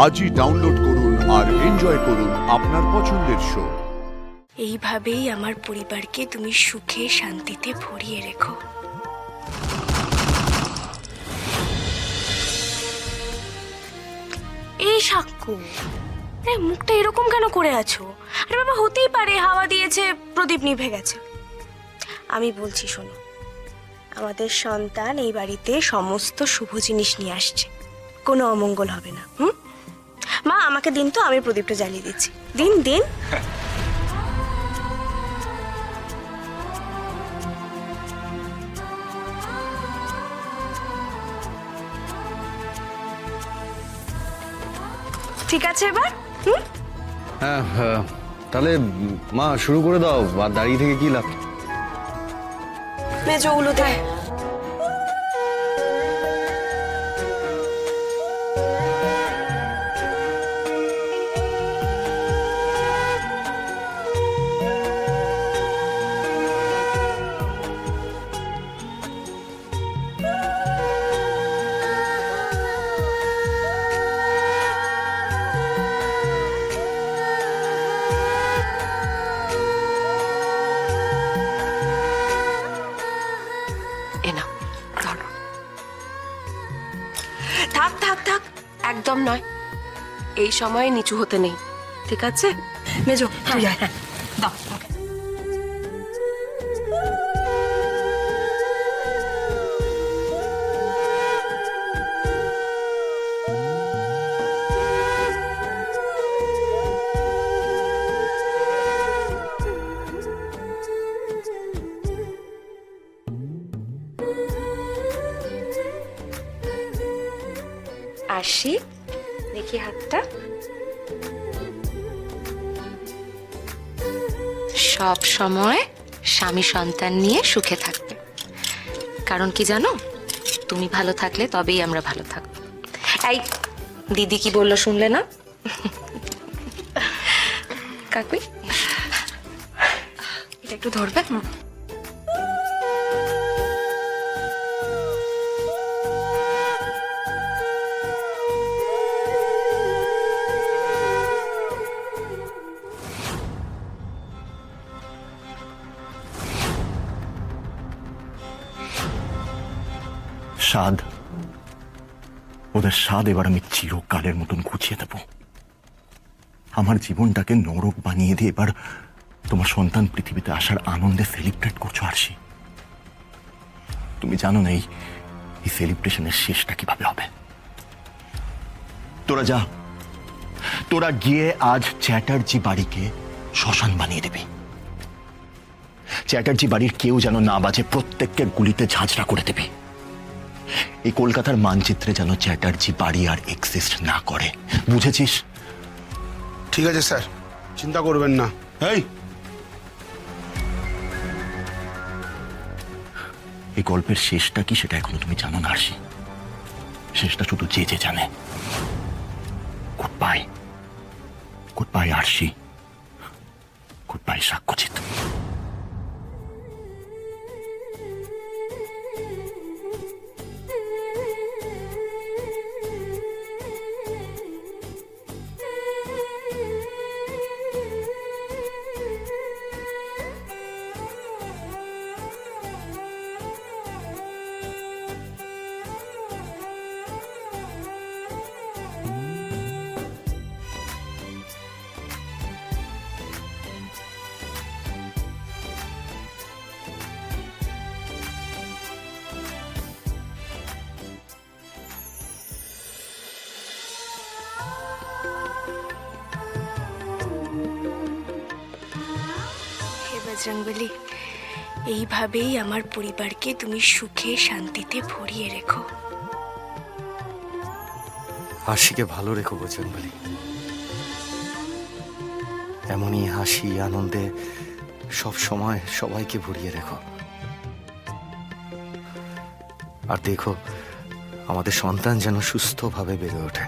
আজই ডাউনলোড করুন আর এনজয় করুন আপনার পছন্দের শো। এইভাবেই আমার পরিবারকে তুমি সুখে শান্তিতে ভরিয়ে রেখো। এই সাক্কু, মুখটা এরকম কেন করে আছো? আরে বাবা, হতেই পারে হাওয়া দিয়েছে, প্রদীপ নিভে গেছে। আমি বলছি শোনো, আমাদের সন্তান এই বাড়িতে সমস্ত শুভ জিনিস নিয়ে আসছে, কোনো অমঙ্গল হবে না। মা, আমাকে দিন তো, আমি প্রদীপটা জ্বালিয়ে দিচ্ছি। দিন দিন। ঠিক আছে এবার? হ্যাঁ হ্যাঁ, তাহলে মা শুরু করে দাও, আর দাঁড়িয়ে থেকে কি লাভ? মেজোগুলো দেয়। থাক থাক থাক, একদম নয়, এই সময় নিচু হতে নেই, ঠিক আছে? মেজো, তুই আয়, দাও ওকে। আসি, দেখি হাতটা। সব সময় স্বামী সন্তান নিয়ে সুখে থাকবে, কারণ কি জানো, তুমি ভালো থাকলে তবেই আমরা ভালো থাকবো। এই দিদি কি বললো শুনলে না? কাকুই, এটা একটু ধরবে? স্বাদ, ওদের স্বাদ এবার আমি চিরকালের মতন ঘুচিয়ে দেব। আমার জীবনটাকে নরক বানিয়ে দিয়ে এবার তোমার সন্তান পৃথিবীতে আসার আনন্দে সেলিব্রেট করছো আরশি। তুমি জানো না এই সেলিব্রেশনের শেষটা কিভাবে হবে। তোরা যা, তোরা গিয়ে আজ চ্যাটার্জি বাড়িকে শ্মশান বানিয়ে দেবে। চ্যাটার্জি বাড়ির কেউ যেন না বাজে, প্রত্যেককে গুলিতে ঝাঁঝরা করে দেবে। এই কলকাতার মানচিত্রে যেন চ্যাটার্জি বাড়ি আর এক্সিস্ট না করে, বুঝেছিস? ঠিক আছে স্যার, চিন্তা করবেন না। এই গল্পের শেষটা কি সেটা এখনো তুমি জানো না আরশি। শেষটা শুধু যে যে জানে। গুড বাই, গুড বাই আরশি, গুড বাই সাক্ষ্যজিৎ। বজরংবলী, এইভাবেই আমার পরিবারকে তুমি সুখে শান্তিতে ভরিয়ে রেখো। হাসিকে ভালো রেখো বজরংবলী, এমনই হাসি আনন্দে সব সময় সবাইকে ভরিয়ে রেখো। আর দেখো, আমাদের সন্তান যেন সুস্থভাবে বেড়ে ওঠে।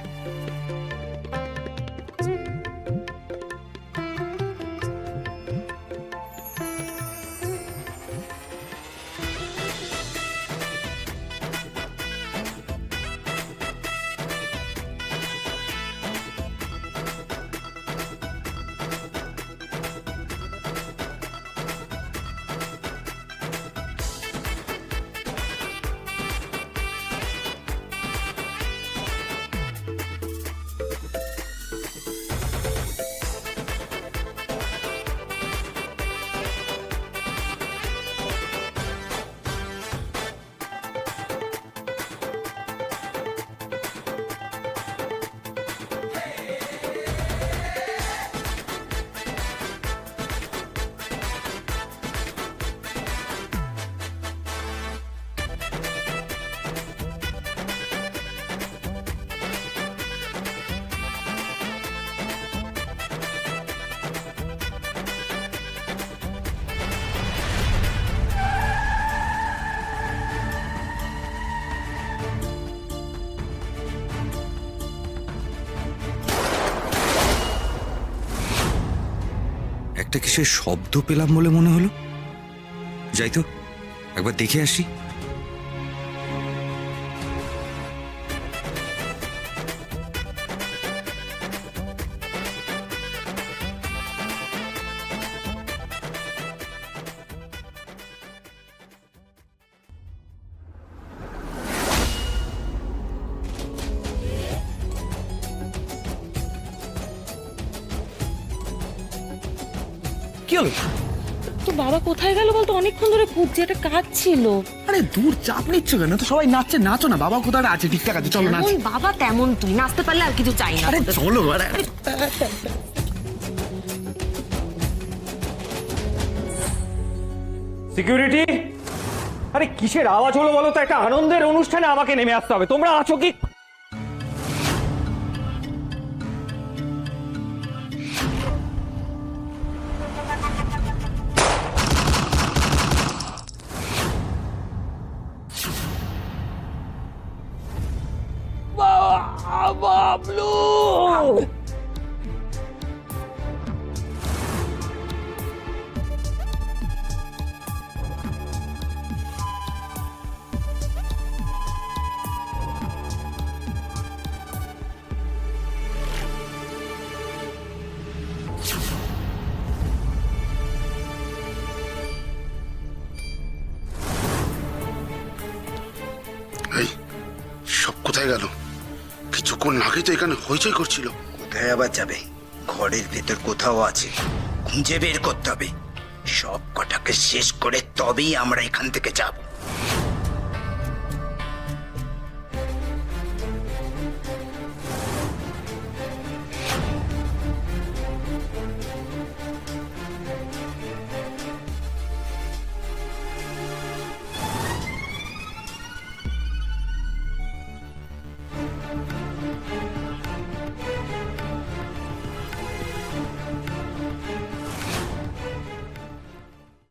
একটা কিসের শব্দ পেলাম বলে মনে হলো। যাই তো, একবার দেখে আসি। কি হলো? তো বাবা কোথায় গেল বলতো? অনেকক্ষণ ধরে খুঁজছি, একটা কাজ ছিল। আরে দূর, চাপ নিচ্ছ কেন? তো সবাই নাচছে, নাচো না। বাবা কোথায় আছে? ঠিকঠাক আছে, চলো নাচ। যেমন বাবা তেমন তুই, নাচতে পারলে আর কিছু চাই না। আরে চলো। আরে সিকিউরিটি, আরে কিসের আওয়াজ হলো বলো তো? একটা আনন্দের অনুষ্ঠানে আমাকে নেমে আসতে হবে, তোমরা আছো কি? বাবলু, এই সব কোথায় গেল? কিছুক্ষণ আগেই তো এখানে হইচই করছিল। কোথায় আবার যাবে? ঘরের ভেতর কোথাও আছে, খুঁজে বের করতে হবে। সব কটাকে শেষ করে তবেই আমরা এখান থেকে যাব।